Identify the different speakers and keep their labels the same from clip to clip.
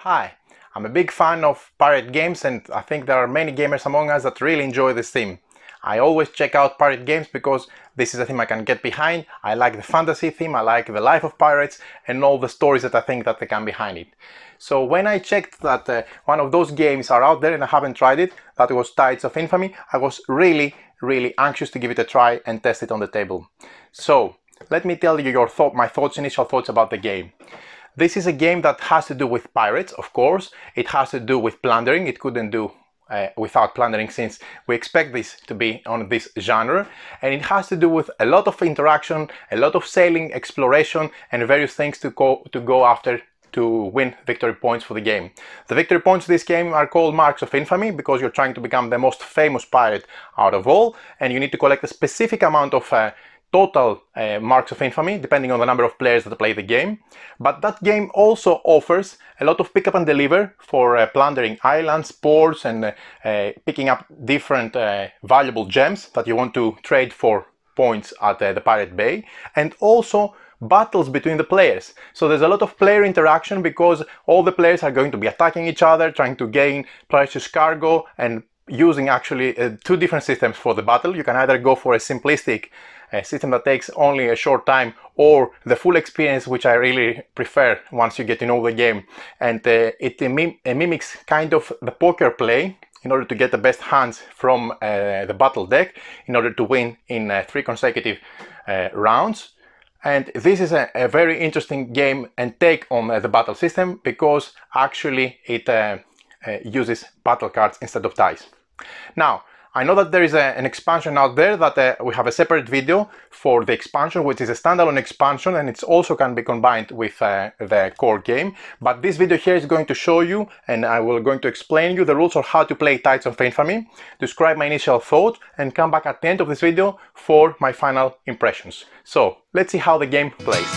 Speaker 1: Hi, I'm a big fan of pirate games and I think there are many gamers among us that really enjoy this theme. I always check out pirate games because this is a theme I can get behind. I like the fantasy theme, I like the life of pirates and all the stories that I think that they can behind it. So when I checked that one of those games are out there and I haven't tried it, that was Tides of Infamy, I was really anxious to give it a try and test it on the table. So let me tell you my initial thoughts about the game. This is a game that has to do with pirates, of course. It has to do with plundering. It couldn't do without plundering since we expect this to be on this genre. And it has to do with a lot of interaction, a lot of sailing, exploration, and various things to go after to win victory points for the game. The victory points of this game are called Marks of Infamy because you're trying to become the most famous pirate out of all, and you need to collect a specific amount of total Marks of Infamy, depending on the number of players that play the game. But that game also offers a lot of pick up and deliver for plundering islands, ports, and picking up different valuable gems that you want to trade for points at the Pirate Bay, and also battles between the players. So there's a lot of player interaction because all the players are going to be attacking each other, trying to gain precious cargo, and using actually two different systems for the battle. You can either go for a simplistic system that takes only a short time, or the full experience, which I really prefer once you get to know the game. And it mimics kind of the poker play in order to get the best hands from the battle deck in order to win in 3 consecutive rounds. And this is a very interesting game and take on the battle system because actually it uses battle cards instead of dice. Now, I know that there is an expansion out there that we have a separate video for the expansion, which is a standalone expansion, and it also can be combined with the core game. But this video here is going to show you, and I will going to explain you the rules of how to play Tides of Infamy, describe my initial thoughts, and come back at the end of this video for my final impressions. So let's see how the game plays.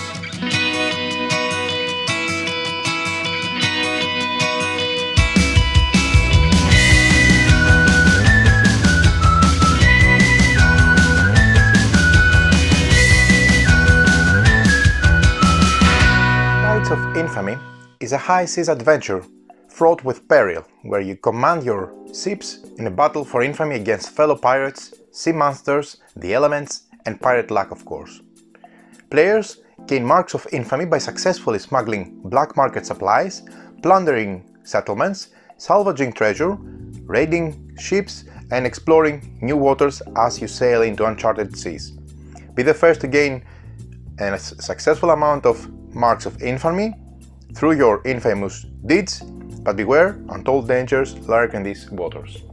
Speaker 1: Tides of Infamy is a high seas adventure fraught with peril, where you command your ships in a battle for infamy against fellow pirates, sea monsters, the elements, and pirate luck, of course. Players gain marks of infamy by successfully smuggling black market supplies, plundering settlements, salvaging treasure, raiding ships, and exploring new waters as you sail into uncharted seas. Be the first to gain a successful amount of marks of infamy through your infamous deeds, but beware, untold dangers lurk in these waters.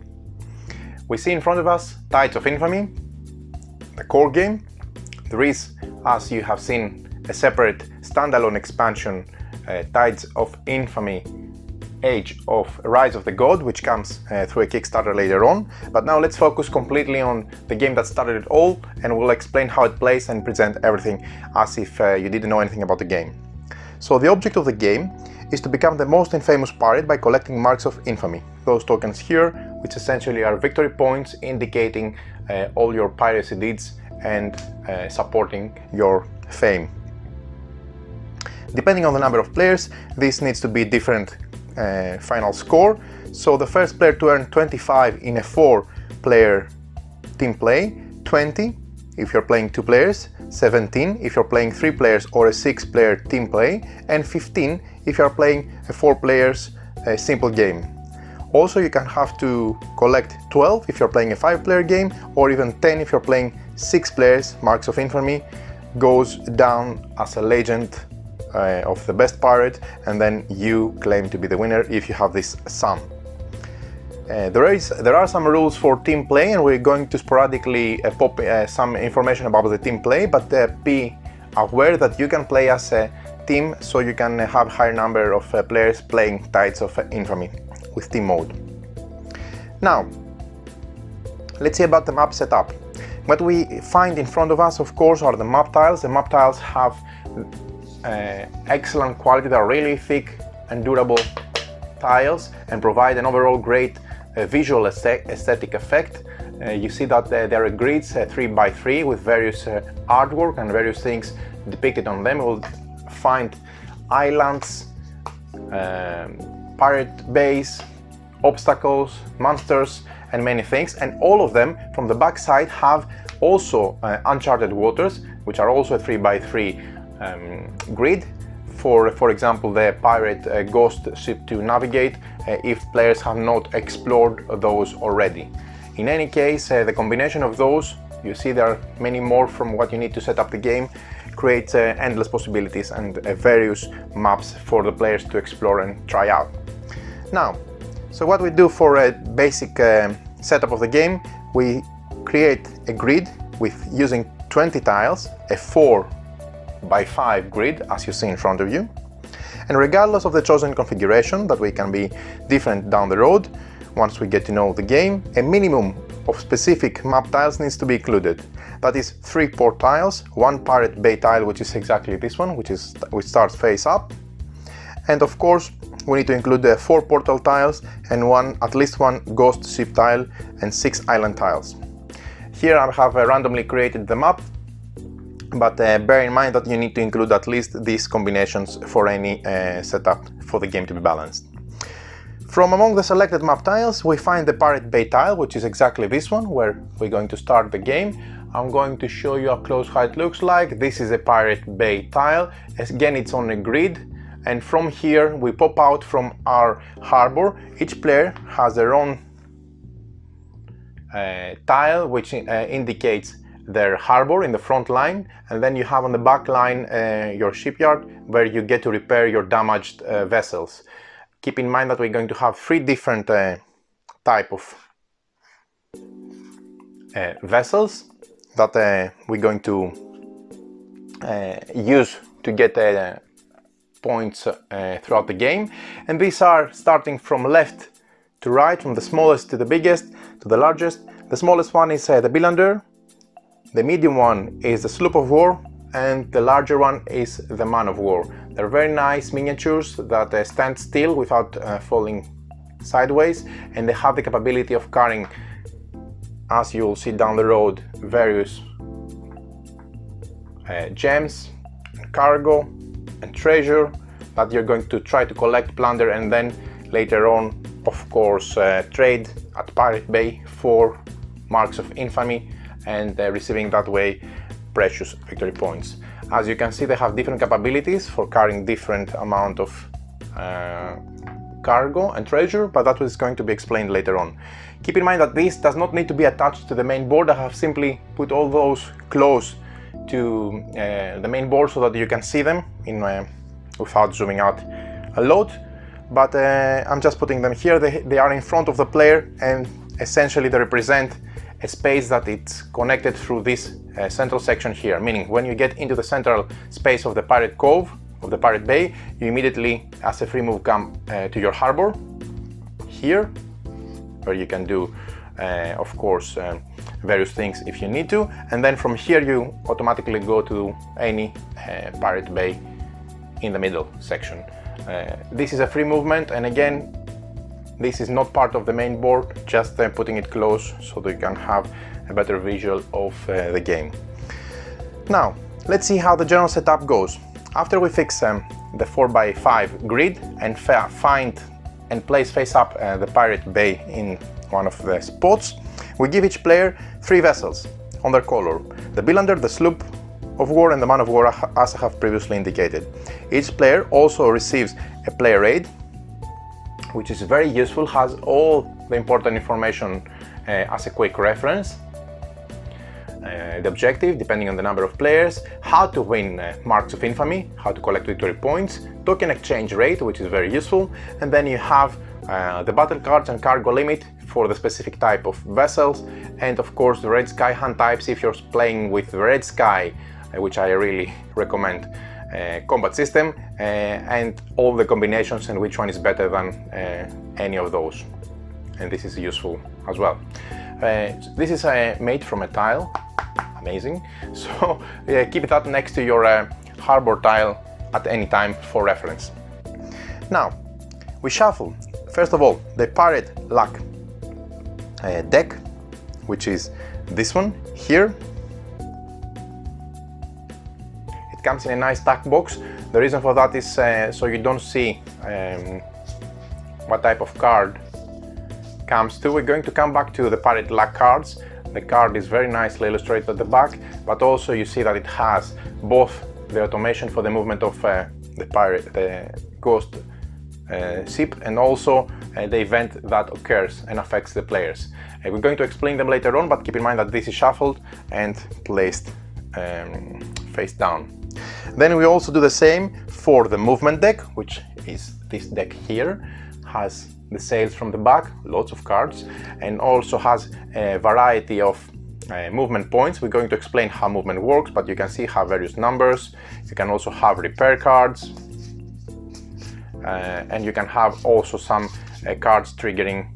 Speaker 1: We see in front of us Tides of Infamy, the core game. There is, as you have seen, a separate standalone expansion, Tides of Infamy Age of Rise of the God, which comes through a Kickstarter later on. But now let's focus completely on the game that started it all, and we'll explain how it plays and present everything as if you didn't know anything about the game. So the object of the game is to become the most infamous pirate by collecting Marks of Infamy. Those tokens here, which essentially are victory points indicating all your piracy deeds and supporting your fame. Depending on the number of players, this needs to be different final score. So the first player to earn 25 in a 4-player team play, 20 if you're playing 2 players, 17 if you're playing 3 players or a 6-player team play, and 15 if you're playing a 4 players simple game. Also, you can have to collect 12 if you're playing a 5-player game, or even 10 if you're playing 6 players. Marks of Infamy goes down as a legend of the best pirate, and then you claim to be the winner if you have this sum. There are some rules for team play, and we're going to sporadically pop some information about the team play, but be aware that you can play as a team, so you can have a higher number of players playing Tides of Infamy with team mode. Now, let's see about the map setup. What we find in front of us, of course, are the map tiles. The map tiles have excellent quality. They're really thick and durable tiles and provide an overall great visual aesthetic effect. You see that there are grids 3x3 with various artwork and various things depicted on them. We'll find islands, pirate base, obstacles, monsters, and many things, and all of them from the back side have also uncharted waters, which are also a 3x3 grid for example the pirate ghost ship to navigate if players have not explored those already. In any case, the combination of those, you see there are many more from what you need to set up the game, creates endless possibilities and various maps for the players to explore and try out. Now, so what we do for a basic setup of the game, we create a grid with using 20 tiles, a 4x5 grid as you see in front of you, and regardless of the chosen configuration, that we can be different down the road once we get to know the game, a minimum of specific map tiles needs to be included. That is 3 port tiles, 1 pirate bay tile, which is exactly this one, which starts face up, and of course we need to include the 4 portal tiles and at least one ghost ship tile and 6 island tiles. Here I have randomly created the map, but bear in mind that you need to include at least these combinations for any setup for the game to be balanced. From among the selected map tiles, we find the pirate bay tile, which is exactly this one, where we're going to start the game. I'm going to show you up close how it looks like. This is a pirate bay tile. Again, it's on a grid, and from here we pop out from our harbor. Each player has their own tile, which indicates their harbor in the front line, and then you have on the back line your shipyard, where you get to repair your damaged vessels. Keep in mind that we're going to have 3 different type of vessels that we're going to use to get points throughout the game, and these are starting from left to right, from the smallest to the biggest to the largest. The smallest one is the Billander, the medium one is the sloop of war, and the larger one is the man of war. They're very nice miniatures that stand still without falling sideways, and they have the capability of carrying, as you'll see down the road, various gems, cargo and treasure that you're going to try to collect, plunder, and then later on, of course, trade at Pirate Bay for marks of infamy and receiving that way precious victory points. As you can see, they have different capabilities for carrying different amount of cargo and treasure, but that is going to be explained later on. Keep in mind that this does not need to be attached to the main board. I have simply put all those close to the main board so that you can see them without zooming out a lot, but I'm just putting them here. They are in front of the player, and essentially they represent a space that it's connected through this central section here, meaning when you get into the central space of the pirate cove, of the pirate bay, you immediately, as a free move, come to your harbor here, where you can do, of course, various things if you need to, and then from here you automatically go to any pirate bay in the middle section. This is a free movement, and again, this is not part of the main board, just putting it close so that you can have a better visual of the game. Now, let's see how the general setup goes. After we fix the 4x5 grid and find and place face up the pirate bay in one of the spots, we give each player 3 vessels on their color: the Billander, the sloop of war, and the man of war, as I have previously indicated. Each player also receives a player aid, which is very useful, has all the important information as a quick reference. The objective, depending on the number of players, how to win marks of infamy, how to collect victory points, token exchange rate, which is very useful, and then you have the battle cards and cargo limit for the specific type of vessels, and of course the red sky hunt types if you're playing with the red sky, which I really recommend, combat system, and all the combinations and which one is better than any of those, and this is useful as well. This is made from a tile, amazing, so keep that next to your harbor tile at any time for reference. Now we shuffle, first of all, the pirate luck deck, which is this one here. Comes in a nice stack box. The reason for that is so you don't see what type of card comes to. We're going to come back to the parrot luck cards. The card is very nicely illustrated at the back, but also you see that it has both the automation for the movement of the ghost ship, and also the event that occurs and affects the players. We're going to explain them later on, but keep in mind that this is shuffled and placed face down. Then we also do the same for the movement deck, which is this deck here. Has the sails from the back, lots of cards, and also has a variety of movement points. We're going to explain how movement works, but you can see have various numbers. You can also have repair cards, and you can have also some cards triggering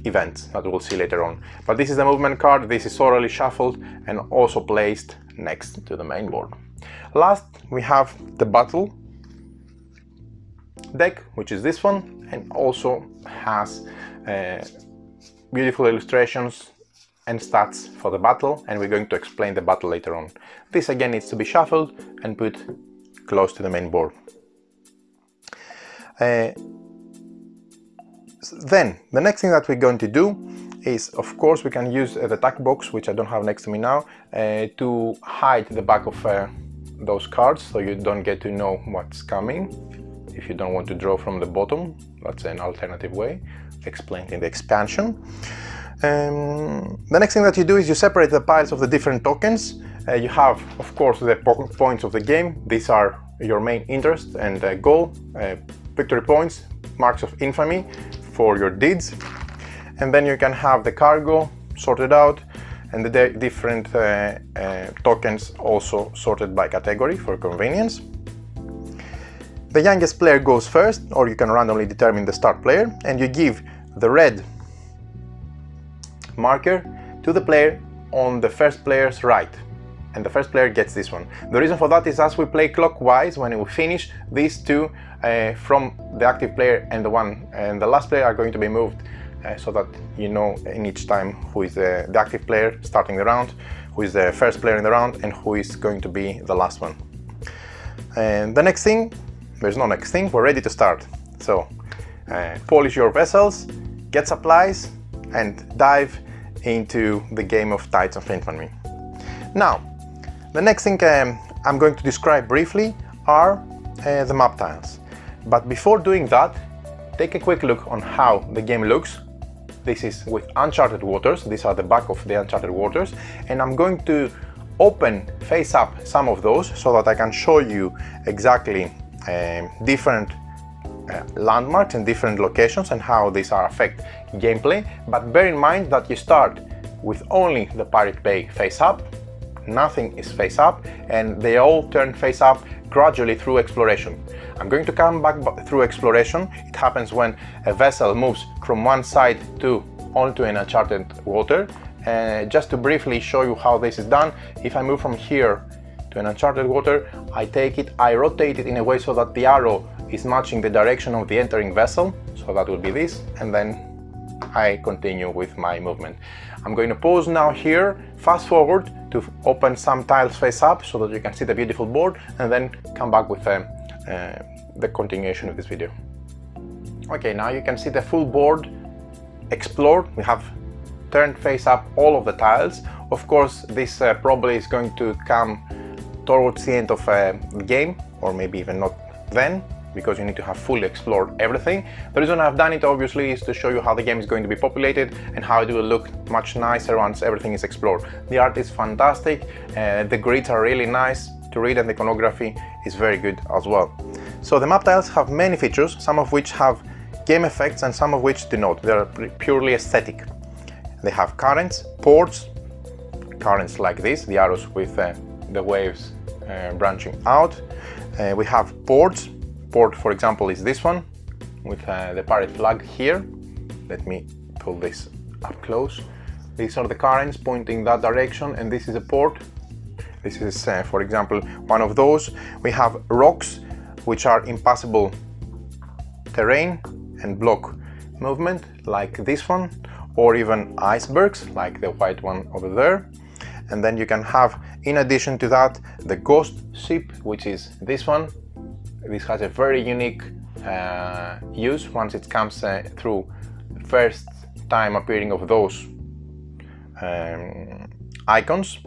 Speaker 1: events that we'll see later on. But this is the movement card. This is thoroughly shuffled and also placed next to the main board. Last, we have the battle deck, which is this one, and also has beautiful illustrations and stats for the battle, and we're going to explain the battle later on. This again needs to be shuffled and put close to the main board. Then the next thing that we're going to do is, of course, we can use the tack box, which I don't have next to me now, to hide the back of those cards, so you don't get to know what's coming. If you don't want to draw from the bottom, that's an alternative way, explained in the expansion. The next thing that you do is you separate the piles of the different tokens. You have, of course, the points of the game. These are your main interest and goal, victory points, marks of infamy for your deeds. And then you can have the cargo sorted out, and the different tokens also sorted by category for convenience. The youngest player goes first, or you can randomly determine the start player, and you give the red marker to the player on the first player's right, and the first player gets this one. The reason for that is as we play clockwise, when we finish, these two from the active player and the last player are going to be moved, so that you know in each time who is the active player starting the round, who is the first player in the round, and who is going to be the last one. And the next thing, there's no next thing, we're ready to start. So polish your vessels, get supplies, and dive into the game of Tides of Infamy. Now, the next thing I'm going to describe briefly are the map tiles. But before doing that, take a quick look on how the game looks. This is with Uncharted Waters. These are the back of the Uncharted Waters, and I'm going to open face up some of those so that I can show you exactly different landmarks and different locations and how these are affect gameplay. But bear in mind that you start with only the Pirate Bay face up, nothing is face up, and they all turn face up gradually through exploration. I'm going to come back through exploration. It happens when a vessel moves from one side onto an uncharted water. Just to briefly show you how this is done, if I move from here to an uncharted water, I rotate it in a way so that the arrow is matching the direction of the entering vessel, so that will be this, and then I continue with my movement. I'm going to pause now here, fast forward to open some tiles face up so that you can see the beautiful board, and then come back with the continuation of this video. Okay, now you can see the full board explored. We have turned face up all of the tiles. Of course, this probably is going to come towards the end of the game, or maybe even not then, because you need to have fully explored everything. The reason I've done it obviously is to show you how the game is going to be populated and how it will look much nicer once everything is explored. The art is fantastic, the grids are really nice to read, and the iconography is very good as well. So the map tiles have many features, some of which have game effects and some of which do not. They are purely aesthetic. They have currents, ports, currents like this, the arrows with the waves branching out. We have ports. Port, for example, is this one with the pirate flag here. Let me pull this up close. These are the currents pointing that direction, and this is a port. This is, for example, one of those. We have rocks, which are impassable terrain and block movement, like this one, or even icebergs, like the white one over there. And then you can have, in addition to that, the ghost ship, which is this one. This has a very unique use once it comes through first time appearing of those icons,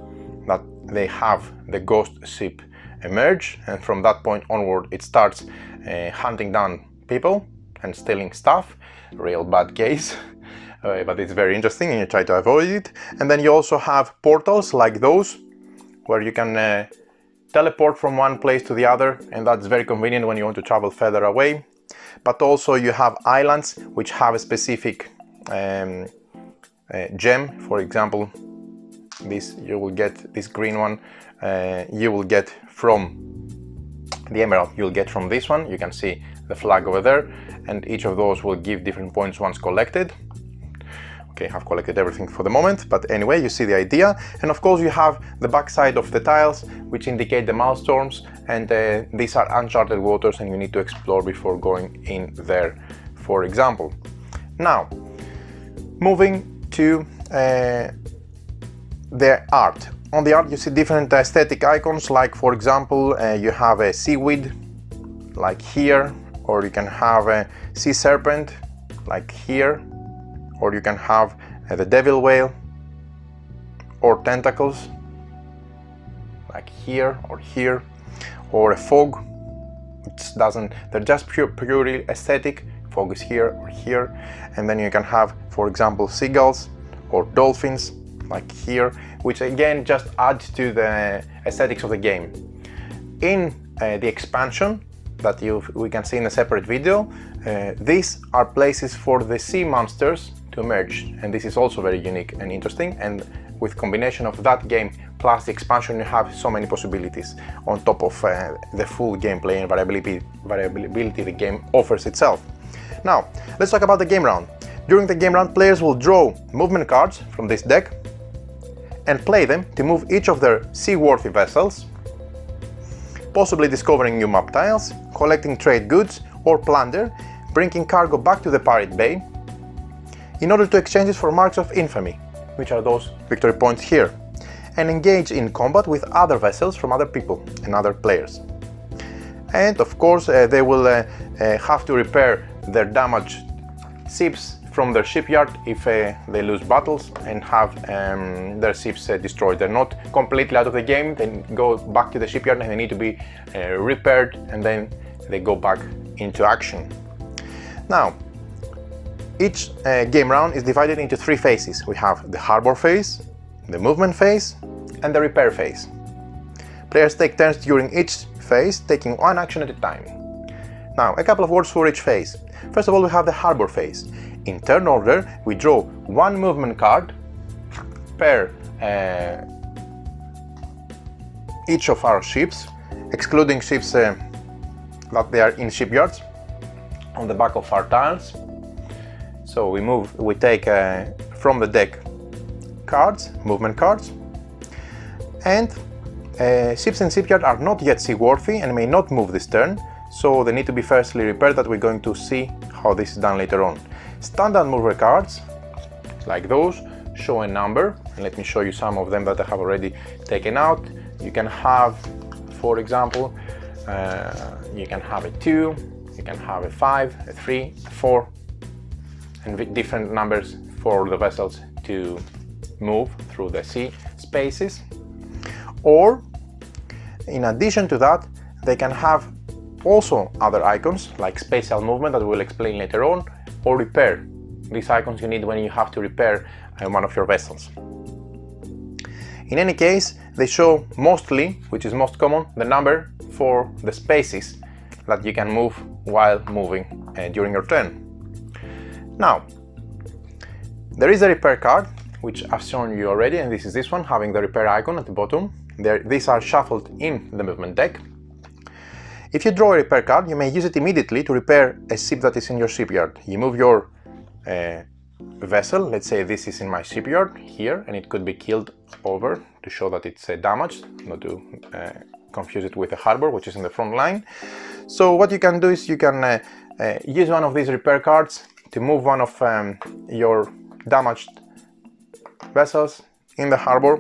Speaker 1: that they have the ghost ship emerge, and from that point onward it starts hunting down people and stealing stuff. Real bad case. But it's very interesting and you try to avoid it. And then you also have portals like those where you can teleport from one place to the other, and that's very convenient when you want to travel further away. But also you have islands which have a specific gem. For example, this you will get, this green one you will get from the emerald, you'll get from this one. You can see the flag over there, and each of those will give different points once collected. Okay, I've collected everything for the moment, but anyway, you see the idea. And of course you have the backside of the tiles, which indicate the maelstorms, and these are uncharted waters and you need to explore before going in there, for example. Now, moving to the art. On the art you see different aesthetic icons, like for example you have a seaweed like here, or you can have a sea serpent like here, or you can have the devil whale, or tentacles like here or here, or a fog, which doesn't, they're just purely aesthetic. Fog is here or here. And then you can have, for example, seagulls or dolphins like here, which again just adds to the aesthetics of the game. In the expansion that we can see in a separate video, these are places for the sea monsters to emerge, and this is also very unique and interesting, and with combination of that game plus the expansion you have so many possibilities on top of the full gameplay and variability the game offers itself. Now let's talk about the game round. During the game round, players will draw movement cards from this deck and play them to move each of their seaworthy vessels, possibly discovering new map tiles, collecting trade goods or plunder, bringing cargo back to the pirate bay, in order to exchange it for marks of infamy, which are those victory points here, and engage in combat with other vessels from other people and other players. And of course they will have to repair their damaged ships from their shipyard if they lose battles and have their ships destroyed. They're not completely out of the game, they go back to the shipyard and they need to be repaired, and then they go back into action. Now, each game round is divided into three phases. We have the harbor phase, the movement phase, and the repair phase. Players take turns during each phase, taking one action at a time. Now, a couple of words for each phase. First of all, we have the harbor phase. In turn order, we draw one movement card per each of our ships, excluding ships that they are in shipyards, on the back of our tiles. So we take from the deck cards, movement cards, and ships in shipyard are not yet seaworthy and may not move this turn, so they need to be firstly repaired, that we're going to see how this is done later on. Standard mover cards, like those, show a number, and let me show you some of them that I have already taken out. You can have, for example, you can have a 2, you can have a 5, a 3, a 4, and with different numbers for the vessels to move through the sea spaces. Or, in addition to that, they can have also other icons like spatial movement that we'll explain later on, or repair. These icons you need when you have to repair one of your vessels. In any case, they show mostly, which is most common, the number for the spaces that you can move while moving during your turn. Now, there is a repair card, which I've shown you already, and this is this one, having the repair icon at the bottom. These are shuffled in the movement deck. If you draw a repair card, you may use it immediately to repair a ship that is in your shipyard. You move your vessel, let's say this is in my shipyard here, and it could be killed over to show that it's damaged, not to confuse it with the harbor, which is in the front line. So what you can do is you can use one of these repair cards to move one of your damaged vessels in the harbor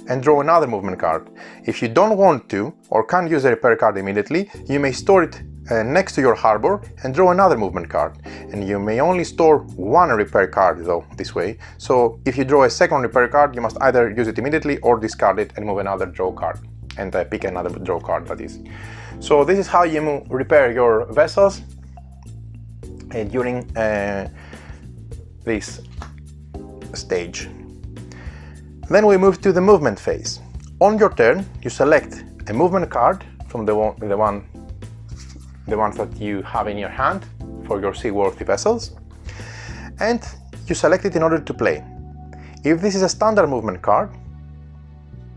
Speaker 1: and draw another movement card. If you don't want to or can't use a repair card immediately, you may store it next to your harbor and draw another movement card. And you may only store one repair card though this way, so if you draw a second repair card you must either use it immediately or discard it and move another draw card, and pick another draw card, that is. So this is how you repair your vessels during this stage. Then we move to the movement phase. On your turn you select a movement card from the ones that you have in your hand for your seaworthy vessels, and you select it in order to play. If this is a standard movement card,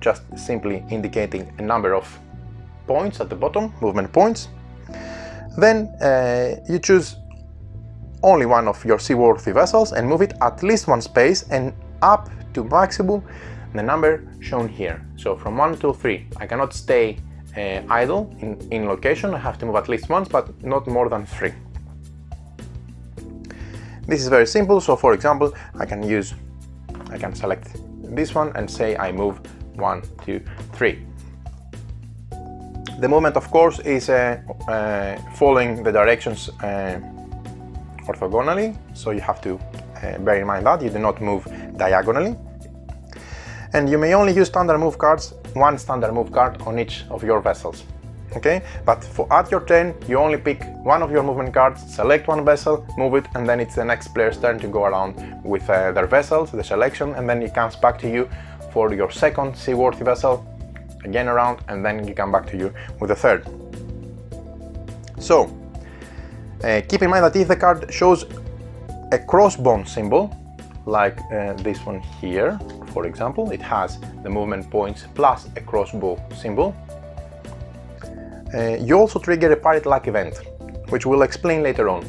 Speaker 1: just simply indicating a number of points at the bottom, movement points, then you choose only one of your seaworthy vessels and move it at least one space and up to maximum the number shown here. So from 1 to 3, I cannot stay idle in location, I have to move at least once, but not more than 3. This is very simple, so for example, I can select this one and say I move 1, 2, 3. The movement, of course, is following the directions orthogonally, so you have to bear in mind that you do not move diagonally. And you may only use standard move cards, one standard move card on each of your vessels. Okay, but at your turn you only pick one of your movement cards, select one vessel, move it, and then it's the next player's turn to go around with their vessels, the selection, and then it comes back to you for your second seaworthy vessel, again around, and then you come back to you with the third. So keep in mind that if the card shows a crossbone symbol, like this one here, for example, it has the movement points plus a crossbow symbol, you also trigger a pirate luck event, which we'll explain later on.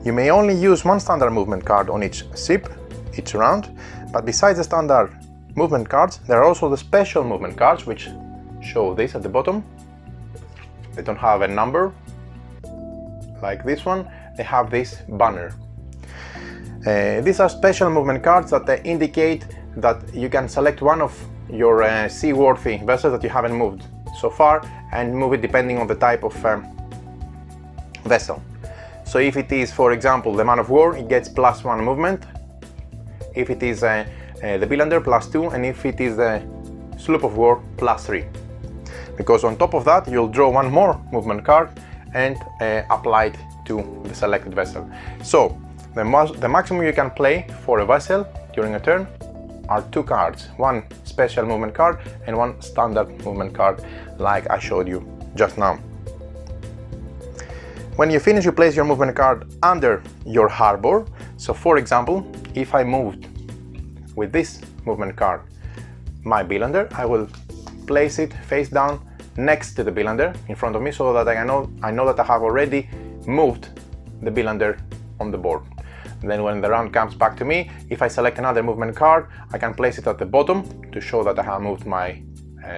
Speaker 1: You may only use one standard movement card on each ship, each round, but besides the standard movement cards, there are also the special movement cards, which show this at the bottom. They don't have a number, like this one, they have this banner. These are special movement cards that indicate that you can select one of your seaworthy vessels that you haven't moved so far and move it depending on the type of vessel. So if it is, for example, the man of war, it gets +1 movement. If it is the Billander, +2, and if it is the sloop of war, +3. Because on top of that you'll draw one more movement card and apply it to the selected vessel. So the maximum you can play for a vessel during a turn are 2 cards, one special movement card and one standard movement card, like I showed you just now. When you finish, you place your movement card under your harbor. So for example, if I moved with this movement card my Billander, I will place it face down next to the Billander in front of me, so that I know that I have already moved the Billander on the board. Then when the round comes back to me, if I select another movement card, I can place it at the bottom to show that I have moved my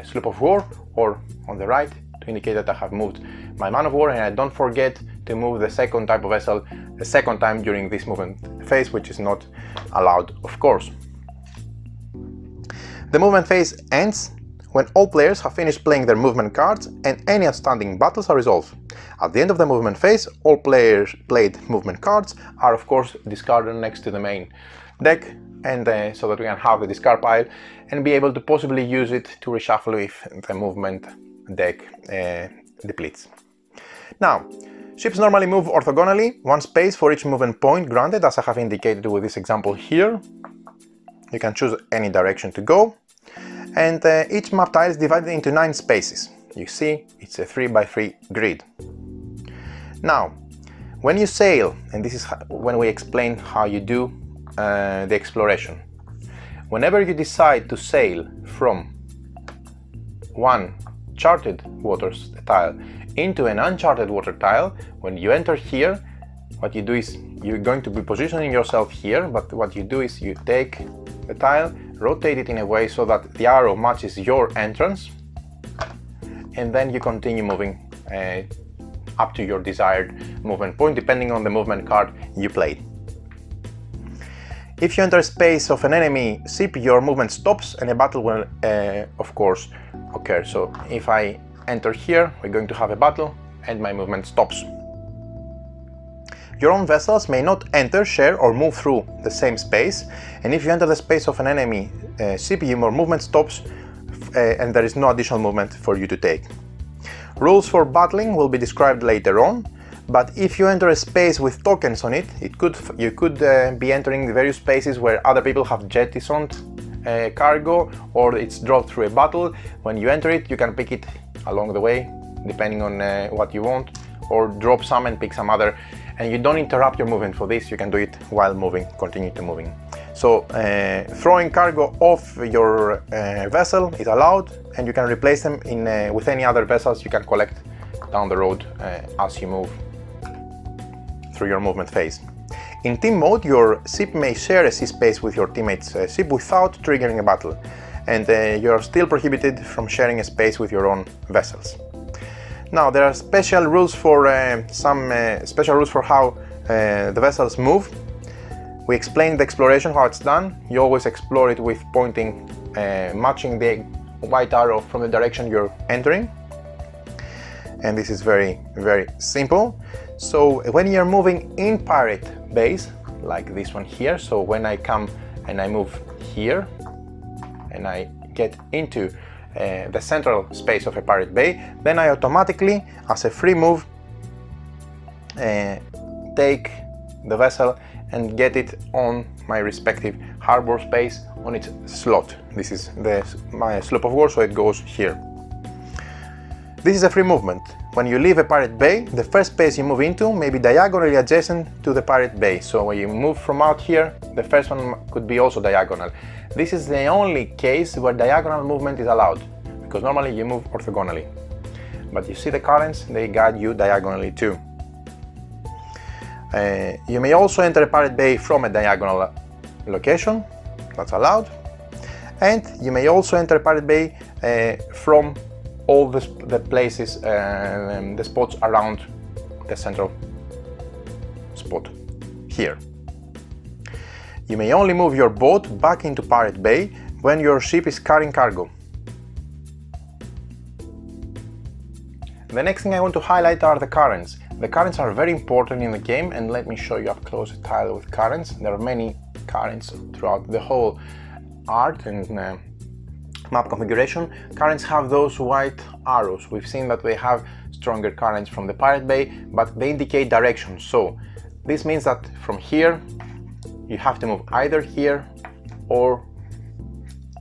Speaker 1: sloop of war, or on the right to indicate that I have moved my man of war, and I don't forget to move the second type of vessel the second time during this movement phase, which is not allowed, of course. The movement phase ends when all players have finished playing their movement cards and any outstanding battles are resolved. At the end of the movement phase, all players played movement cards are of course discarded next to the main deck, and so that we can have the discard pile and be able to possibly use it to reshuffle if the movement deck depletes. Now, ships normally move orthogonally, one space for each movement point granted, as I have indicated with this example here. You can choose any direction to go, and each map tile is divided into 9 spaces. You see, it's a 3x3 grid. Now, when you sail, and this is when we explain how you do the exploration, whenever you decide to sail from one charted waters tile into an uncharted water tile, when you enter here, what you do is you're going to be positioning yourself here, but what you do is you take the tile, rotate it in a way so that the arrow matches your entrance, and then you continue moving up to your desired movement point, depending on the movement card you played. If you enter space of an enemy ship, your movement stops and a battle will, of course, occur. So if I enter here, we're going to have a battle and my movement stops. Your own vessels may not enter, share or move through the same space, and if you enter the space of an enemy ship, your movement stops and there is no additional movement for you to take. Rules for battling will be described later on, but if you enter a space with tokens on it, you could be entering the various spaces where other people have jettisoned cargo, or it's dropped through a battle. When you enter it, you can pick it along the way, depending on what you want, or drop some and pick some other, and you don't interrupt your movement for this. You can do it while moving, continue to moving. So throwing cargo off your vessel is allowed, and you can replace them with any other vessels you can collect down the road as you move through your movement phase. In team mode, your ship may share a sea space with your teammate's ship without triggering a battle, and you are still prohibited from sharing a space with your own vessels. Now, there are special rules for how the vessels move. We explained the exploration, how it's done. You always explore it with pointing, matching the white arrow from the direction you're entering. And this is very, very simple. So when you're moving in pirate base, like this one here, so when I come and I move here and I get into the central space of a pirate bay, then I automatically, as a free move, take the vessel and get it on my respective harbor space on its slot. This is my slope of war, so it goes here. This is a free movement. When you leave a pirate bay, the first space you move into may be diagonally adjacent to the pirate bay. So when you move from out here, the first one could be also diagonal. This is the only case where diagonal movement is allowed, because normally you move orthogonally. But you see the currents, they guide you diagonally too. You may also enter a pirate bay from a diagonal location, that's allowed. And you may also enter a pirate bay from all the places, the spots around the central spot here. You may only move your boat back into pirate bay when your ship is carrying cargo. The next thing I want to highlight are the currents. The currents are very important in the game, and let me show you up close a tile with currents. There are many currents throughout the whole art and map configuration. Currents have those white arrows. We've seen that they have stronger currents from the pirate bay, but they indicate direction. So this means that from here you have to move either here or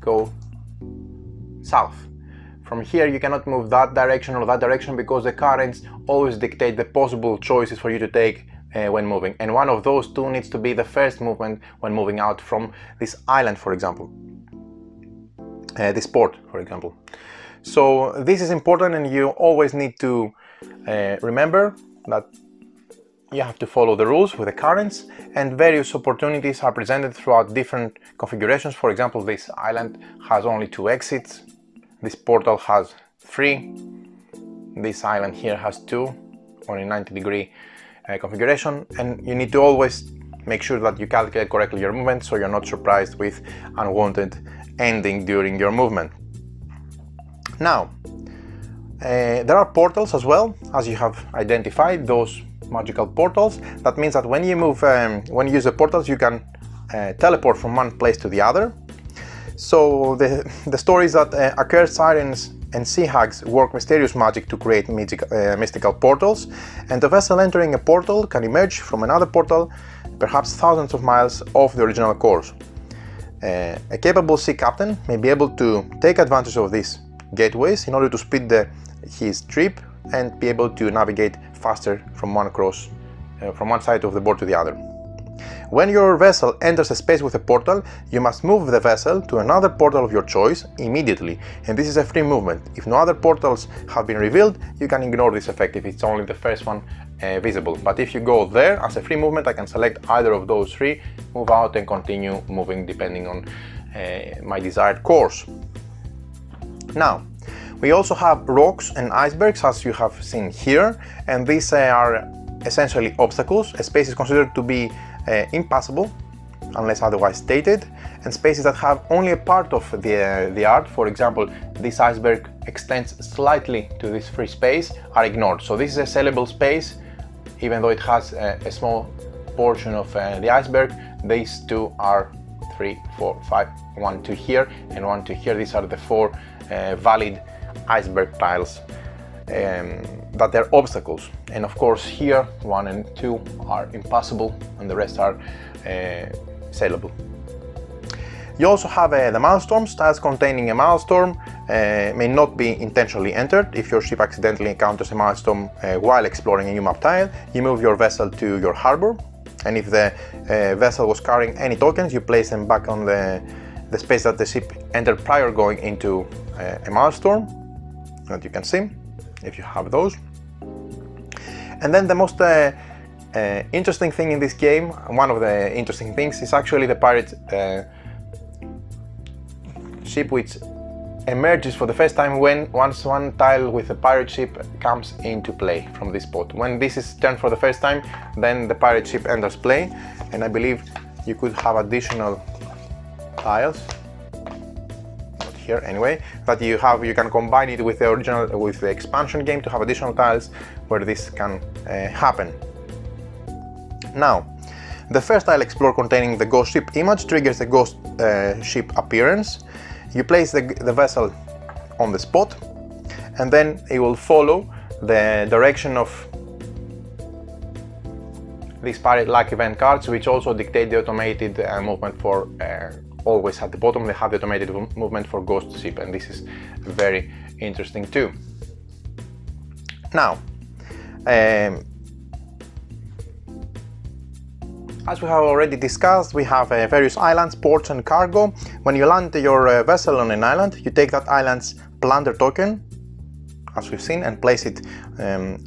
Speaker 1: go south. From here you cannot move that direction or that direction, because the currents always dictate the possible choices for you to take when moving, and one of those two needs to be the first movement when moving out from this island, for example, this port, for example. So this is important, and you always need to remember that you have to follow the rules with the currents, and various opportunities are presented throughout different configurations. For example, this island has only 2 exits, this portal has 3, this island here has 2 on a 90-degree configuration, and you need to always make sure that you calculate correctly your movement, so you're not surprised with unwanted ending during your movement. Now, there are portals as well, as you have identified, those magical portals. That means that when you move, when you use the portals, you can teleport from one place to the other. So the story is that accursed sirens and sea hags work mysterious magic to create mystical portals, and the vessel entering a portal can emerge from another portal, perhaps thousands of miles off the original course. A capable sea captain may be able to take advantage of these gateways in order to speed his trip and be able to navigate faster from one side of the board to the other. When your vessel enters a space with a portal, you must move the vessel to another portal of your choice immediately, and this is a free movement. If no other portals have been revealed, you can ignore this effect if it's only the first one visible. But if you go there as a free movement, I can select either of those 3, move out and continue moving depending on my desired course. Now, we also have rocks and icebergs, as you have seen here, and these are essentially obstacles. A space is considered to be impassable unless otherwise stated, and spaces that have only a part of the art, for example, this iceberg extends slightly to this free space, are ignored. So this is a sellable space, even though it has a small portion of the iceberg. These two are 3, 4, 5, 1, 2 here, and 1, 2 here. These are the 4 valid iceberg tiles that are obstacles. And of course here 1 and 2 are impossible, and the rest are sellable. You also have the Maelstrom. Tiles containing a Maelstrom may not be intentionally entered. If your ship accidentally encounters a Maelstrom while exploring a new map tile, you move your vessel to your harbor, and if the vessel was carrying any tokens, you place them back on the space that the ship entered prior going into a Maelstrom, that you can see if you have those. And then the most interesting thing in this game, one of the interesting things, is actually the pirate ship, which emerges for the first time once one tile with a pirate ship comes into play from this spot. When this is turned for the first time, then the pirate ship enters play, and I believe you could have additional tiles, not here anyway, that you can combine it with the original, with the expansion game, to have additional tiles where this can happen. Now, the first tile explore containing the ghost ship image triggers the ghost ship appearance. You place the vessel on the spot, and then it will follow the direction of these pirate luck event cards, which also dictate the automated movement for always at the bottom. They have the automated movement for ghost ship, and this is very interesting too. Now, as we have already discussed, we have various islands, ports and cargo. When you land your vessel on an island, you take that island's plunder token, as we've seen, and place it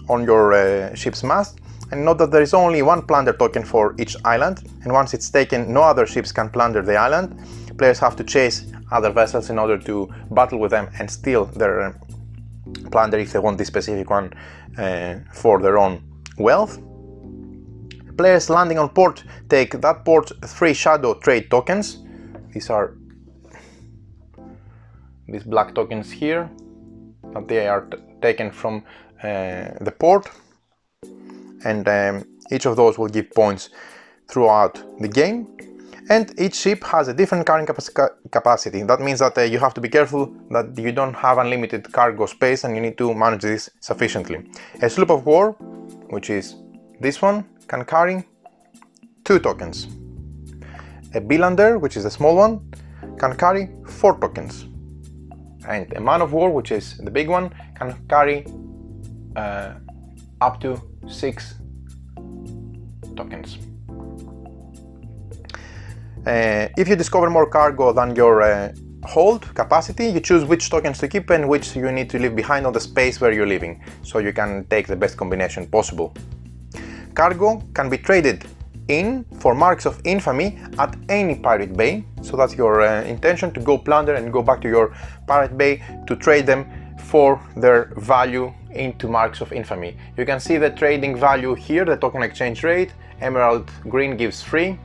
Speaker 1: on your ship's mast. And note that there is only one plunder token for each island, and once it's taken, no other ships can plunder the island. Players have to chase other vessels in order to battle with them and steal their plunder if they want this specific one for their own wealth. Players landing on port take that port's 3 shadow trade tokens. These are these black tokens here, that they are taken from the port, and each of those will give points throughout the game. And each ship has a different carrying capacity. That means that you have to be careful that you don't have unlimited cargo space, and you need to manage this sufficiently. A sloop of war, which is this one, can carry 2 tokens. A Bilander, which is the small one, can carry 4 tokens. And a man of war, which is the big one, can carry up to 6 tokens. If you discover more cargo than your hold capacity, you choose which tokens to keep and which you need to leave behind on the space where you're living, so you can take the best combination possible. Cargo can be traded in for marks of infamy at any pirate bay, so that's your intention, to go plunder and go back to your pirate bay to trade them for their value into marks of infamy. You can see the trading value here, the token exchange rate. Emerald green gives 3,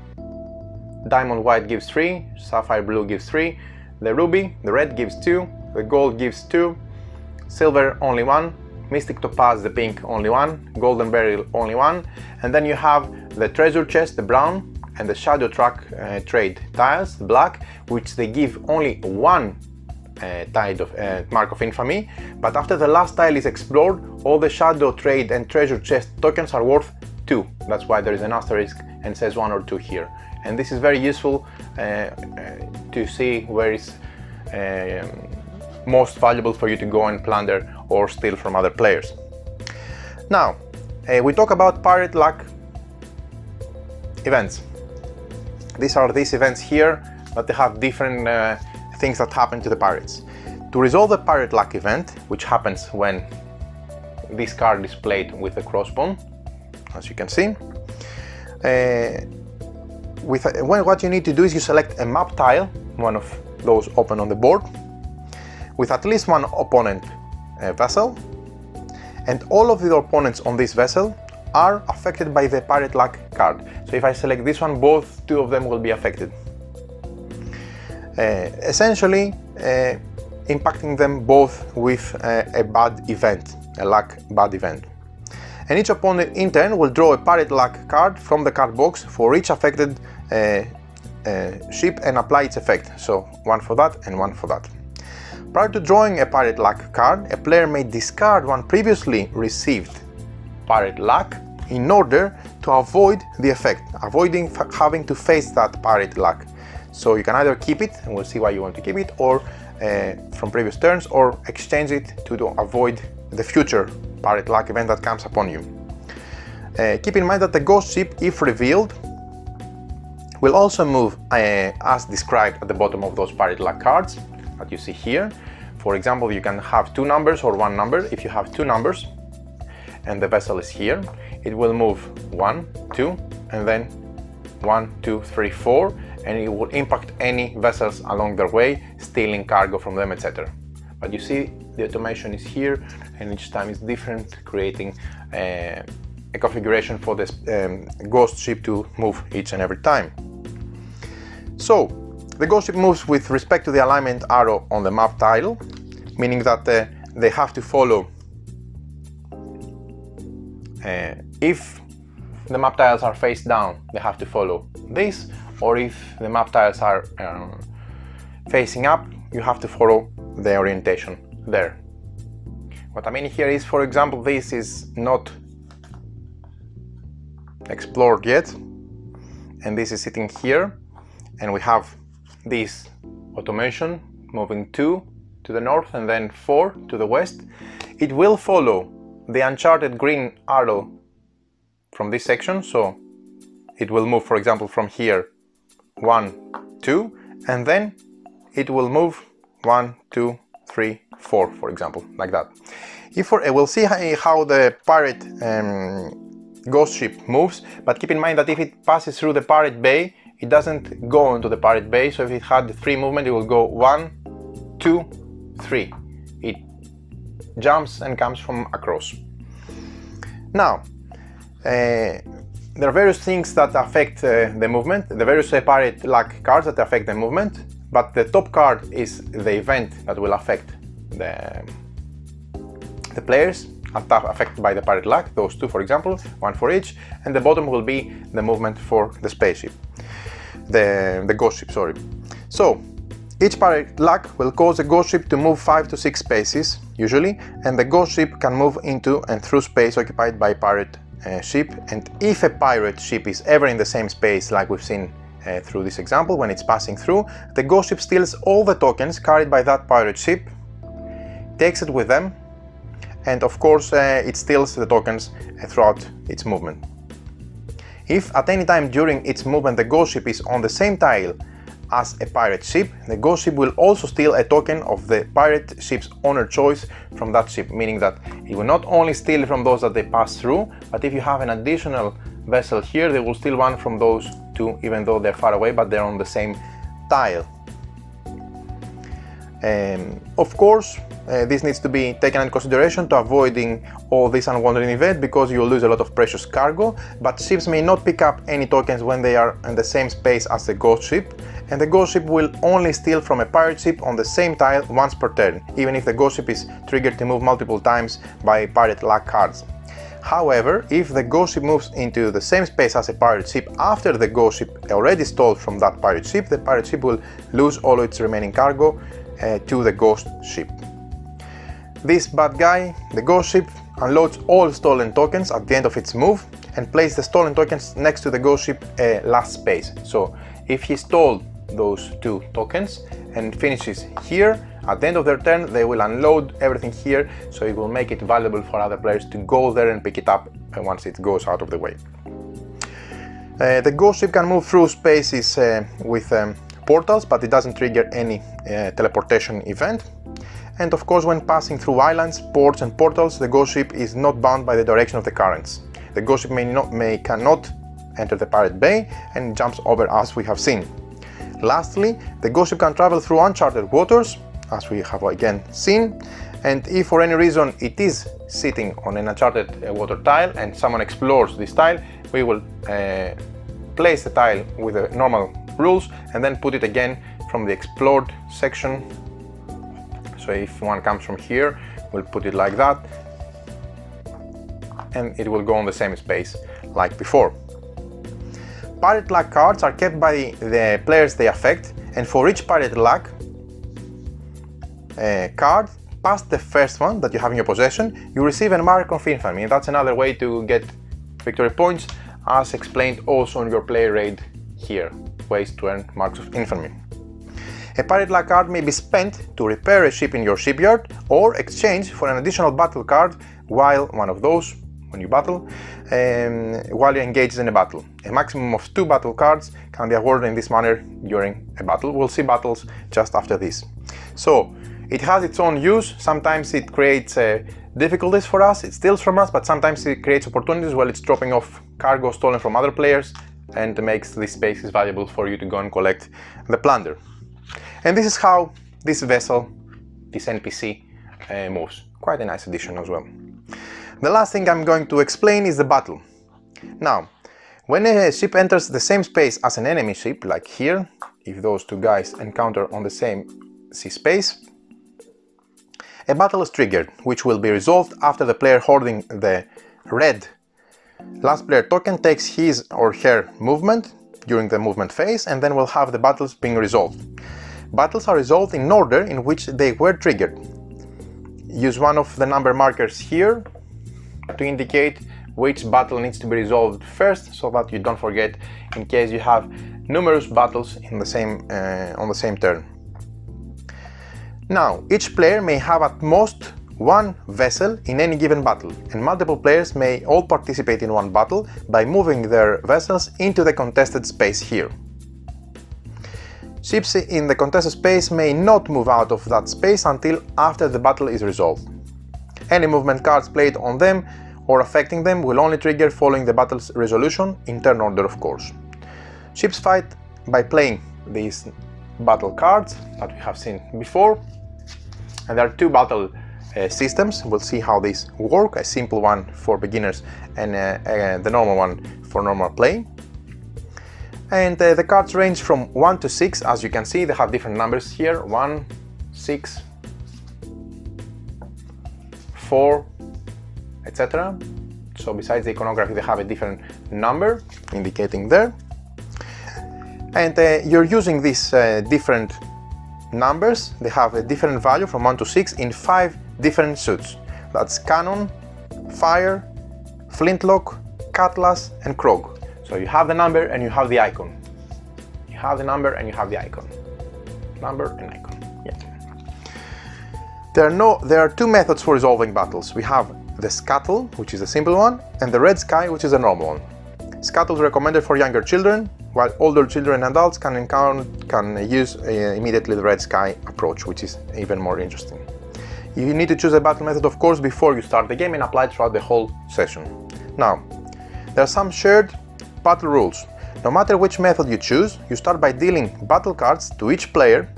Speaker 1: diamond white gives 3, sapphire blue gives 3, the ruby, the red, gives 2, the gold gives 2, silver only 1, mystic topaz, the pink, only 1, golden beryl, only 1, and then you have the treasure chest, the brown, and the shadow track trade tiles, the black, which they give only 1 tide of mark of infamy, but after the last tile is explored, all the shadow trade and treasure chest tokens are worth 2. That's why there is an asterisk and says 1 or 2 here. And this is very useful to see where it's most valuable for you to go and plunder or steal from other players. Now, we talk about pirate luck events. These are these events here, but they have different things that happen to the pirates. To resolve the pirate luck event, which happens when this card is played with the crossbone, as you can see, what you need to do is you select a map tile, one of those open on the board, with at least one opponent vessel, and all of the opponents on this vessel are affected by the pirate luck card. So if I select this one, two of them will be affected. Essentially impacting them both with a bad event, a luck bad event. And each opponent in turn will draw a pirate luck card from the card box for each affected ship and apply its effect. So one for that and one for that. Prior to drawing a pirate luck card, a player may discard one previously received pirate luck in order to avoid the effect, avoiding having to face that pirate luck. So you can either keep it, and we'll see why you want to keep it, or from previous turns, or exchange it to avoid the future pirate luck event that comes upon you. Keep in mind that the ghost ship, if revealed, will also move as described at the bottom of those pirate luck cards that you see here. For example, you can have two numbers or one number. If you have two numbers and the vessel is here, it will move 1, 2, and then 1, 2, 3, 4, and it will impact any vessels along their way, stealing cargo from them, etc. But you see the automation is here, and each time is different, creating a configuration for this ghost ship to move each and every time. So the ghost ship moves with respect to the alignment arrow on the map tile, meaning that they have to follow. If the map tiles are face down, they have to follow this, or if the map tiles are facing up, you have to follow the orientation there. What I mean here is, for example, this is not explored yet, and this is sitting here, and we have this automation moving 2 to the north and then 4 to the west. It will follow the uncharted green arrow from this section, so it will move, for example, from here 1, 2, and then it will move 1, 2, 3, 4, for example, like that. We'll see how the pirate ghost ship moves, but keep in mind that if it passes through the pirate bay, it doesn't go into the pirate bay. So if it had 3 movement, it will go 1, 2, 3. It jumps and comes from across. Now, there are various things that affect the movement, the various pirate luck cards that affect the movement, but the top card is the event that will affect the players affected by the pirate luck, those two, for example, one for each, and the bottom will be the movement for the spaceship, the ghost ship, sorry. So each pirate luck will cause a ghost ship to move 5 to 6 spaces usually, and the ghost ship can move into and through space occupied by pirate ship. And if a pirate ship is ever in the same space, like we've seen through this example, when it's passing through, the ghost ship steals all the tokens carried by that pirate ship, takes it with them, and of course it steals the tokens throughout its movement. If at any time during its movement the ghost ship is on the same tile as a pirate ship, the ghost ship will also steal a token of the pirate ship's owner choice from that ship, meaning that it will not only steal from those that they pass through, but if you have an additional vessel here, they will steal one from those two, even though they're far away, but they're on the same tile. Of course, this needs to be taken into consideration to avoiding all this unwanted event, because you will lose a lot of precious cargo, but ships may not pick up any tokens when they are in the same space as the ghost ship, and the ghost ship will only steal from a pirate ship on the same tile once per turn, even if the ghost ship is triggered to move multiple times by pirate luck cards. However, if the ghost ship moves into the same space as a pirate ship after the ghost ship already stole from that pirate ship, the pirate ship will lose all its remaining cargo to the ghost ship. This bad guy, the ghost ship, unloads all stolen tokens at the end of its move and places the stolen tokens next to the ghost ship last space. So if he stole those 2 tokens and finishes here, at the end of their turn they will unload everything here, so it will make it valuable for other players to go there and pick it up once it goes out of the way. The ghost ship can move through spaces with portals, but it doesn't trigger any teleportation event. And of course, when passing through islands, ports and portals, the ghost ship is not bound by the direction of the currents. The ghost ship cannot enter the pirate bay and jumps over, as we have seen. Lastly, the ghost ship can travel through uncharted waters, as we have again seen, And if for any reason it is sitting on an uncharted water tile and someone explores this tile, we will place the tile with the normal rules and then put it again from the explored section. So if one comes from here, we'll put it like that, and it will go on the same space like before. Pirate luck cards are kept by the players they affect, and for each pirate luck card past the first one that you have in your possession, you receive a mark of infamy. And that's another way to get victory points, as explained also on your player aid here, ways to earn marks of infamy. A pirate luck card may be spent to repair a ship in your shipyard or exchange for an additional battle card while one of those, when you battle, while you're engaged in a battle. A maximum of 2 battle cards can be awarded in this manner during a battle. We'll see battles just after this. So it has its own use. Sometimes it creates difficulties for us, it steals from us, but sometimes it creates opportunities while it's dropping off cargo stolen from other players and makes these spaces valuable for you to go and collect the plunder. And this is how this vessel, this NPC, moves. Quite a nice addition as well. The last thing I'm going to explain is the battle. Now, when a ship enters the same space as an enemy ship, like here, if those two guys encounter on the same sea space, a battle is triggered, which will be resolved after the player holding the red last player token takes his or her movement during the movement phase, and then we'll have the battles being resolved. Battles are resolved in order in which they were triggered. Use one of the number markers here to indicate which battle needs to be resolved first, so that you don't forget in case you have numerous battles in the same on the same turn. Now, each player may have at most one vessel in any given battle, and multiple players may all participate in one battle by moving their vessels into the contested space here. Ships in the contested space may not move out of that space until after the battle is resolved. Any movement cards played on them or affecting them will only trigger following the battle's resolution, in turn order of course. Ships fight by playing these battle cards that we have seen before, and there are 2 battle systems. We'll see how these work, a simple one for beginners and the normal one for normal play. And the cards range from 1 to 6, as you can see. They have different numbers here: 1, 6, 4, etc. So besides the iconography, they have a different number indicating there. And you're using these different numbers. They have a different value from 1 to 6 in 5 different suits. That's cannon, fire, flintlock, cutlass, and krog. So you have the number and you have the icon. You have the number and you have the icon. Number and icon. Yeah. There are 2 methods for resolving battles. We have the scuttle, which is a simple one, and the red sky, which is a normal one. Scuttle is recommended for younger children, while older children and adults can use immediately the red sky approach, which is even more interesting. You need to choose a battle method, of course, before you start the game and apply it throughout the whole session. Now, there are some shared battle rules. No matter which method you choose, you start by dealing battle cards to each player.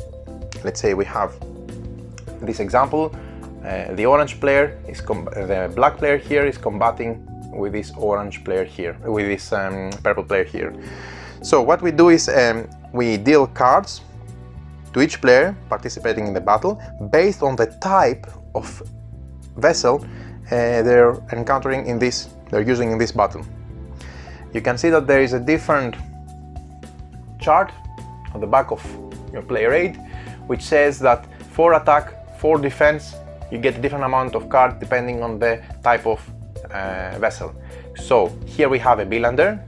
Speaker 1: Let's say we have this example. The orange player is the black player here is combating with this orange player here, with this purple player here. So what we do is we deal cards to each player participating in the battle based on the type of vessel they're encountering in this, they're using in this battle. You can see that there is a different chart on the back of your player aid, which says that for attack, for defense, you get a different amount of cards depending on the type of vessel. So here we have a bilander.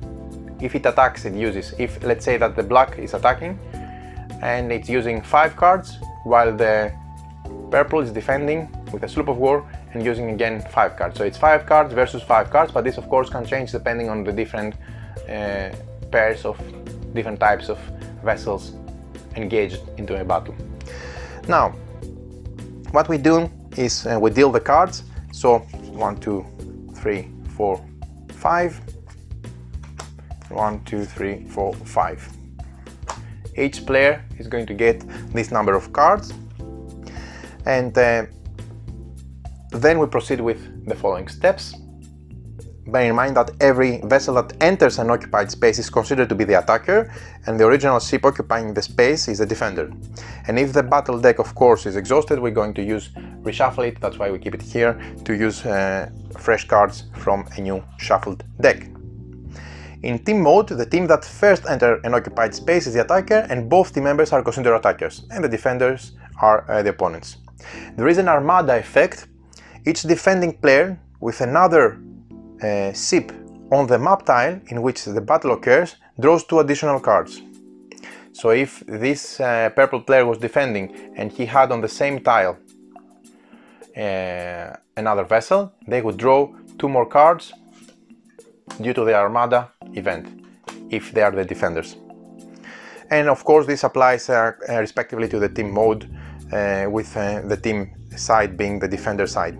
Speaker 1: If it attacks, it uses, if let's say that the black is attacking and it's using 5 cards, while the purple is defending with a sloop of war and using again 5 cards. So it's 5 cards versus 5 cards, but this of course can change depending on the different pairs of different types of vessels engaged into a battle. Now, what we do is we deal the cards. So 1, 2, 3, 4, 5. 1, 2, 3, 4, 5. Each player is going to get this number of cards, and Then we proceed with the following steps. Bear in mind that every vessel that enters an occupied space is considered to be the attacker, and the original ship occupying the space is the defender. And if the battle deck, of course, is exhausted, we're going to use reshuffle it, that's why we keep it here, to use fresh cards from a new shuffled deck. In team mode, the team that first enter an occupied space is the attacker, and both team members are considered attackers, and the defenders are the opponents. There is an armada effect. Each defending player with another ship on the map tile in which the battle occurs draws 2 additional cards. So if this purple player was defending and he had on the same tile another vessel, they would draw 2 more cards due to the armada event, if they are the defenders. And of course this applies respectively to the team mode, with the team side being the defender side.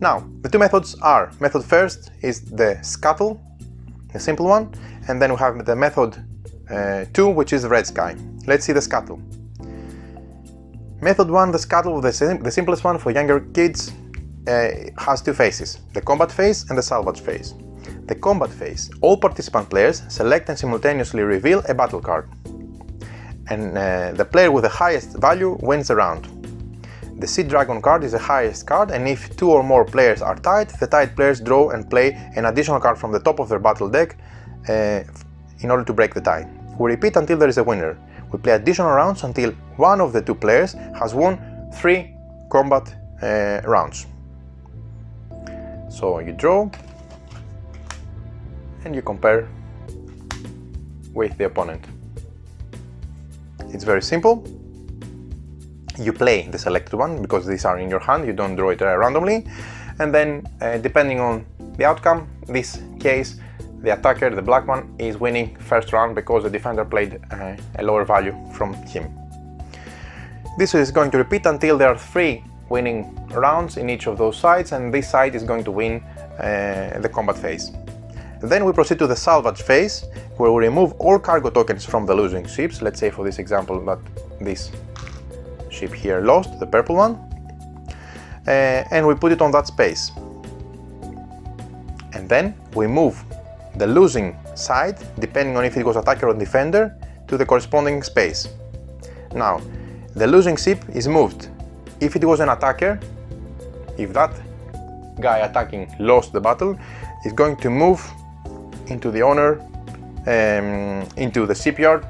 Speaker 1: Now, the 2 methods are, method first is the scuttle, the simple one, and then we have the method 2, which is the red sky. Let's see the scuttle. Method 1, the scuttle, the simplest one for younger kids, has 2 phases, the combat phase and the salvage phase. The combat phase, all participant players select and simultaneously reveal a battle card, and the player with the highest value wins the round. The Sea Dragon card is the highest card, and if 2 or more players are tied, the tied players draw and play an additional card from the top of their battle deck in order to break the tie. We repeat until there is a winner. We play additional rounds until one of the 2 players has won 3 combat rounds. So you draw and you compare with the opponent. It's very simple. You play the selected one because these are in your hand, you don't draw it randomly, and then depending on the outcome, this case the attacker, the black one, is winning first round because the defender played a lower value from him. This is going to repeat until there are 3 winning rounds in each of those sides, and this side is going to win the combat phase. Then we proceed to the salvage phase, where we remove all cargo tokens from the losing ships. Let's say for this example that this ship here lost, the purple one, and we put it on that space. And then we move the losing side, depending on if it was attacker or defender, to the corresponding space. Now, the losing ship is moved. If it was an attacker, if that guy attacking lost the battle, it's going to move into the owner, into the shipyard,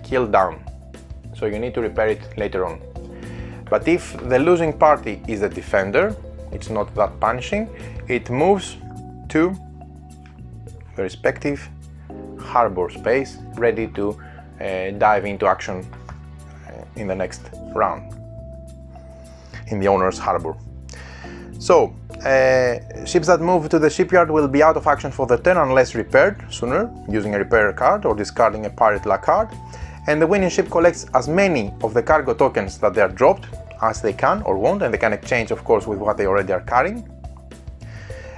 Speaker 1: killed down. So you need to repair it later on. But if the losing party is the defender, it's not that punishing, it moves to the respective harbor space, ready to dive into action in the next round, in the owner's harbor. So, ships that move to the shipyard will be out of action for the turn unless repaired sooner, using a repair card or discarding a pirate luck card, and the winning ship collects as many of the cargo tokens that they are dropped as they can or won't, and they can exchange of course with what they already are carrying.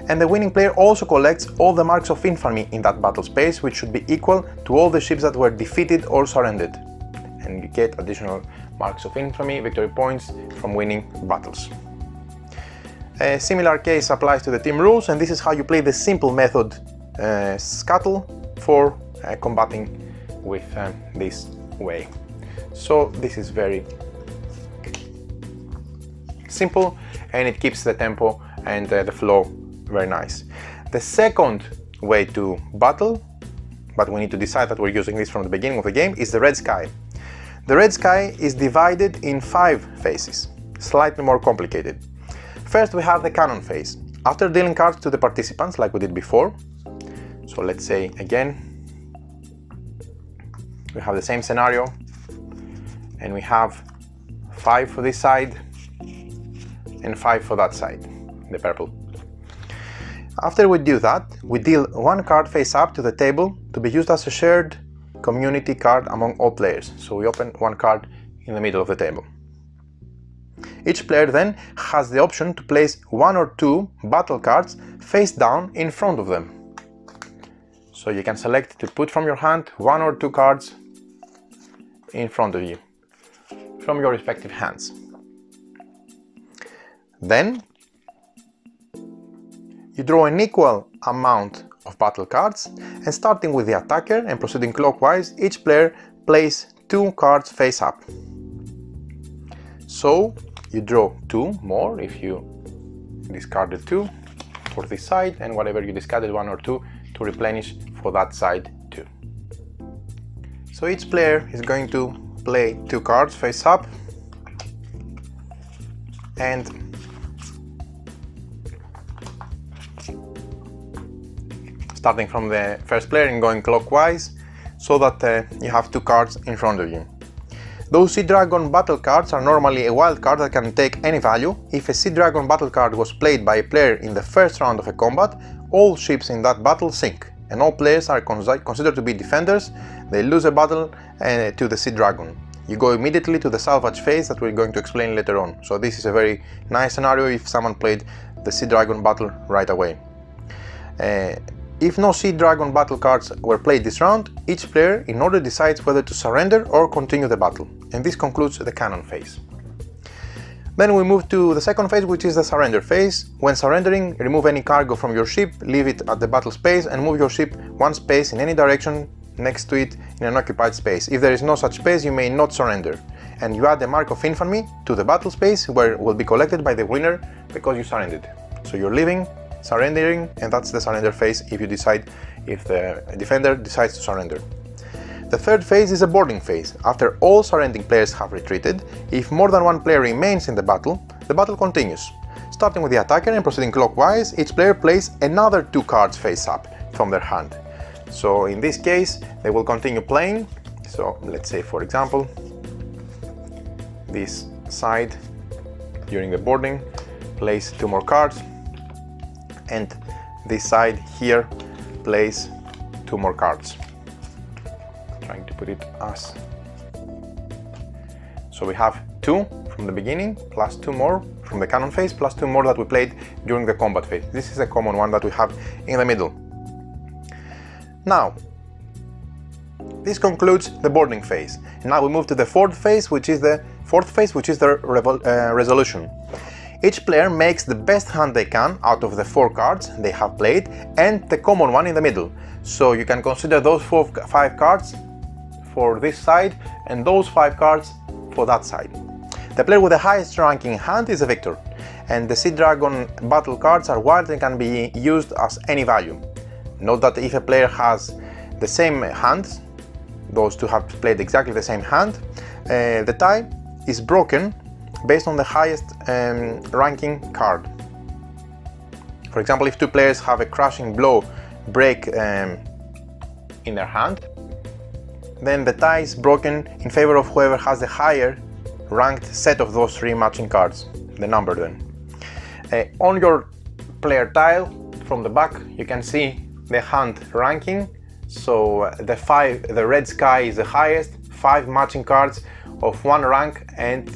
Speaker 1: And the winning player also collects all the marks of infamy in that battle space, which should be equal to all the ships that were defeated or surrendered. And you get additional marks of infamy, victory points, from winning battles. A similar case applies to the team rules, and this is how you play the simple method scuttle for combating with this way. So this is very simple, and it keeps the tempo and the flow very nice. The second way to battle, but we need to decide that we're using this from the beginning of the game, is the red sky. The red sky is divided in 5 phases, slightly more complicated. First we have the cannon phase. After dealing cards to the participants like we did before, so let's say again, we have the same scenario, and we have 5 for this side and 5 for that side, the purple. After we do that, we deal 1 card face up to the table to be used as a shared community card among all players. So we open 1 card in the middle of the table. Each player then has the option to place 1 or 2 battle cards face down in front of them. So you can select to put from your hand 1 or 2 cards in front of you, from your respective hands. Then you draw an equal amount of battle cards, and starting with the attacker and proceeding clockwise, each player plays 2 cards face up. So you draw 2 more if you discarded 2 for this side, and whatever you discarded 1 or 2 to replenish for that side too. So each player is going to play 2 cards face up, and starting from the first player and going clockwise, so that you have 2 cards in front of you. Those Sea Dragon battle cards are normally a wild card that can take any value. If a Sea Dragon battle card was played by a player in the first round of a combat, all ships in that battle sink, and all players are considered to be defenders. They lose a battle to the Sea Dragon. You go immediately to the salvage phase that we're going to explain later on. So this is a very nice scenario if someone played the Sea Dragon battle right away. If no Sea Dragon battle cards were played this round, each player in order decides whether to surrender or continue the battle, and this concludes the cannon phase. Then we move to the second phase, which is the surrender phase. When surrendering, remove any cargo from your ship, leave it at the battle space, and move your ship 1 space in any direction next to it in an occupied space. If there is no such space, you may not surrender, and you add the mark of infamy to the battle space, where it will be collected by the winner because you surrendered. So you're leaving, surrendering, and that's the surrender phase if you decide, if the defender decides to surrender. The third phase is a boarding phase. After all surrendering players have retreated, if more than 1 player remains in the battle continues. Starting with the attacker and proceeding clockwise, each player plays another 2 cards face up from their hand. So in this case, they will continue playing. So let's say, for example, this side during the boarding plays 2 more cards, and this side here plays 2 more cards. Trying to put it as so, we have 2 from the beginning plus 2 more from the cannon phase plus 2 more that we played during the combat phase. This is a common one that we have in the middle. Now this concludes the boarding phase, and now we move to the fourth phase, which is the resolution. Each player makes the best hand they can out of the 4 cards they have played and the common one in the middle. So you can consider those 5 cards for this side and those 5 cards for that side. The player with the highest ranking hand is a victor, and the Sea Dragon battle cards are wild and can be used as any value. Note that if a player has the same hand, those 2 have played exactly the same hand, the tie is broken based on the highest ranking card. For example, if 2 players have a crushing blow break in their hand, then the tie is broken in favor of whoever has the higher ranked set of those 3 matching cards, the number then. On your player tile from the back you can see the hand ranking. So the red sky is the highest, 5 matching cards of 1 rank and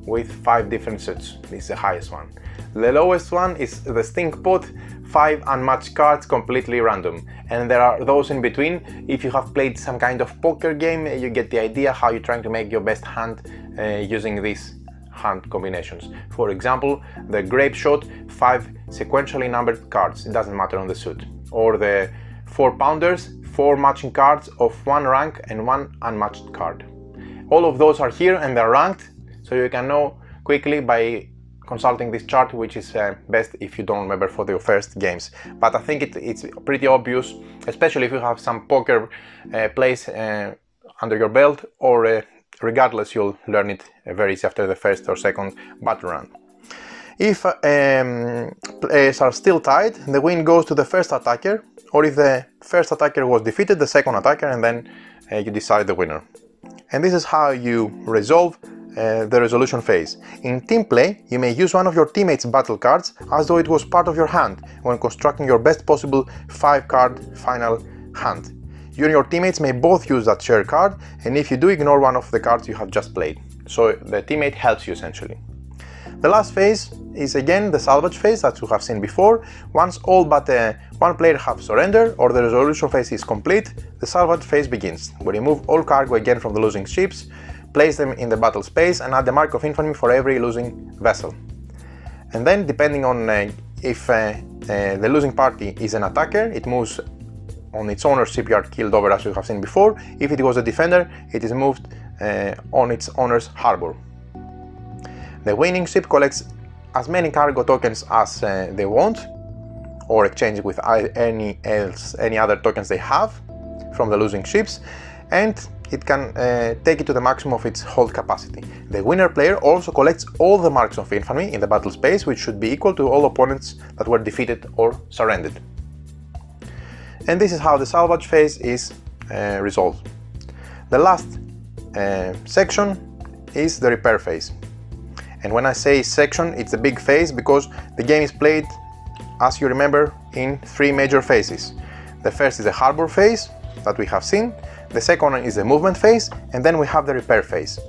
Speaker 1: with 5 different suits. This is the highest one. The lowest one is the stink pot, 5 unmatched cards, completely random. And there are those in between. If you have played some kind of poker game, you get the idea how you're trying to make your best hand using these hand combinations. For example, the grape shot, 5 sequentially numbered cards, it doesn't matter on the suit. Or the 4 pounders, 4 matching cards of 1 rank and 1 unmatched card. All of those are here and they're ranked, so you can know quickly by consulting this chart, which is best if you don't remember for your first games. But I think it's pretty obvious, especially if you have some poker plays under your belt, or regardless, you'll learn it very easy after the first or second battle round. If players are still tied, the win goes to the first attacker, or if the first attacker was defeated, the second attacker, and then you decide the winner. And this is how you resolve the resolution phase. In team play, you may use one of your teammates' battle cards as though it was part of your hand when constructing your best possible 5-card final hand. You and your teammates may both use that shared card, and if you do, ignore one of the cards you have just played. So the teammate helps you essentially. The last phase is again the salvage phase that you have seen before. Once all but 1 player have surrendered or the resolution phase is complete, the salvage phase begins. We remove all cargo again from the losing ships, place them in the battle space, and add the mark of infamy for every losing vessel. And then, depending on if the losing party is an attacker, it moves on its owner's shipyard killed over, as you have seen before. If it was a defender, it is moved on its owner's harbor. The winning ship collects as many cargo tokens as they want, or exchange with any other tokens they have from the losing ships, and it can take it to the maximum of its hold capacity. The winner player also collects all the marks of infamy in the battle space, which should be equal to all opponents that were defeated or surrendered. And this is how the salvage phase is resolved. The last section is the repair phase. And when I say section, it's a big phase because the game is played, as you remember, in 3 major phases. The first is the harbor phase that we have seen, the second one is the movement phase, and then we have the repair phase.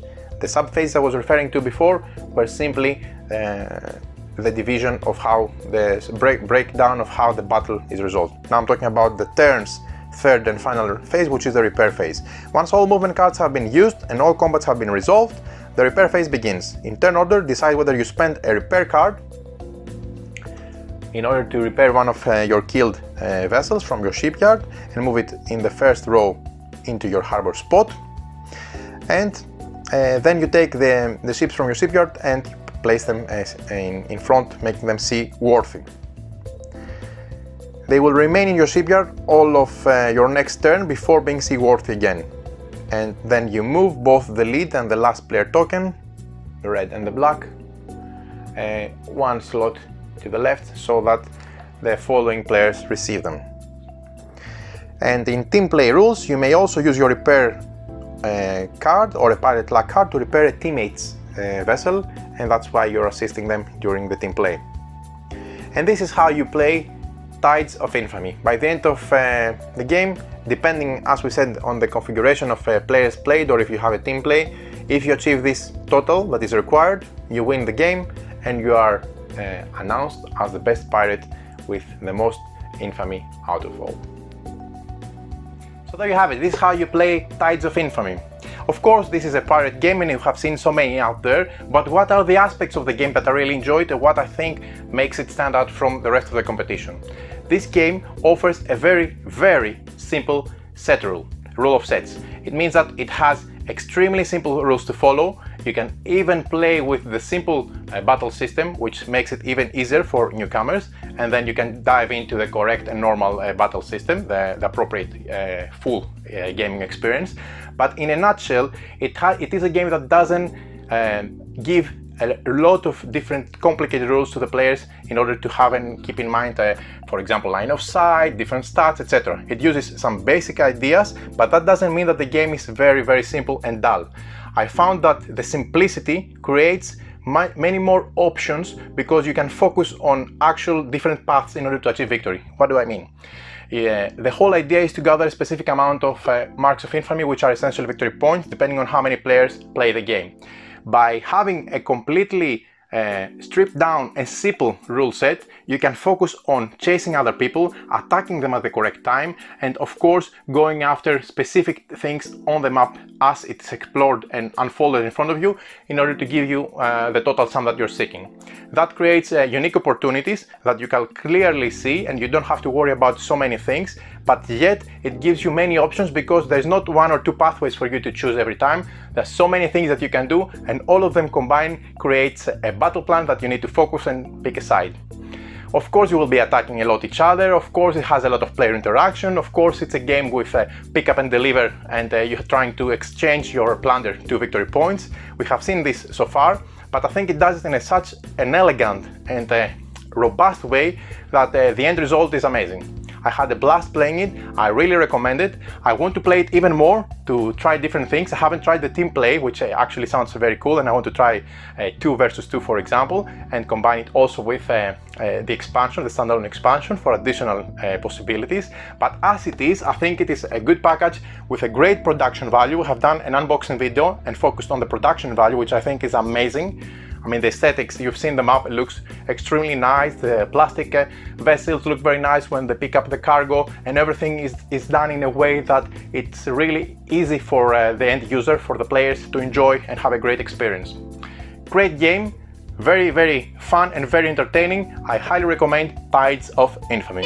Speaker 1: The sub-phases I was referring to before were simply the division of how the breakdown of how the battle is resolved. Now I'm talking about the turn's third and final phase, which is the repair phase. Once all movement cards have been used and all combats have been resolved, the repair phase begins. In turn order, decide whether you spend a repair card in order to repair one of your killed vessels from your shipyard and move it in the first row into your harbor spot, and then you take the ships from your shipyard and place them in front, making them seaworthy. They will remain in your shipyard all of your next turn before being seaworthy again. And then you move both the lead and the last player token, the red and the black, one slot to the left so that the following players receive them. And in team play rules, you may also use your repair card or a pirate luck card to repair a teammate's vessel, and that's why you're assisting them during the team play. And this is how you play Tides of Infamy. By the end of the game, depending, as we said, on the configuration of players played, or if you have a team play, if you achieve this total that is required, you win the game and you are announced as the best pirate with the most infamy out of all. So there you have it. This is how you play Tides of Infamy. Of course, this is a pirate game and you have seen so many out there, but what are the aspects of the game that I really enjoyed and what I think makes it stand out from the rest of the competition? This game offers a very simple set rule of sets. It means that it has extremely simple rules to follow. You can even play with the simple battle system, which makes it even easier for newcomers, and then you can dive into the correct and normal battle system, the appropriate full gaming experience. But in a nutshell, it is a game that doesn't give a lot of different complicated rules to the players in order to have and keep in mind, for example, line of sight, different stats, etc. It uses some basic ideas, but that doesn't mean that the game is very simple and dull. I found that the simplicity creates many more options because you can focus on actual different paths in order to achieve victory. What do I mean? The whole idea is to gather a specific amount of marks of infamy, which are essential victory points, depending on how many players play the game. By having a completely stripped down and simple rule set, you can focus on chasing other people, attacking them at the correct time, and of course going after specific things on the map as it's explored and unfolded in front of you in order to give you the total sum that you're seeking. That creates unique opportunities that you can clearly see, and you don't have to worry about so many things, but yet it gives you many options because there's not 1 or 2 pathways for you to choose every time. There's so many things that you can do, and all of them combined creates a battle plan that you need to focus and pick a side. Of course you will be attacking a lot each other, of course it has a lot of player interaction, of course it's a game with pick up and deliver, and you're trying to exchange your plunder to victory points. We have seen this so far, but I think it does it in such an elegant and robust way that the end result is amazing. I had a blast playing it, I really recommend it. I want to play it even more to try different things. I haven't tried the team play, which actually sounds very cool, and I want to try 2 versus 2 for example, and combine it also with the expansion, the standalone expansion, for additional possibilities. But as it is, I think it is a good package with a great production value. We have done an unboxing video and focused on the production value, which I think is amazing. I mean, the aesthetics, you've seen them up, it looks extremely nice. The plastic vessels look very nice when they pick up the cargo, and everything is done in a way that it's really easy for the end user, for the players to enjoy and have a great experience. Great game, Very fun and very entertaining. I highly recommend Tides of Infamy.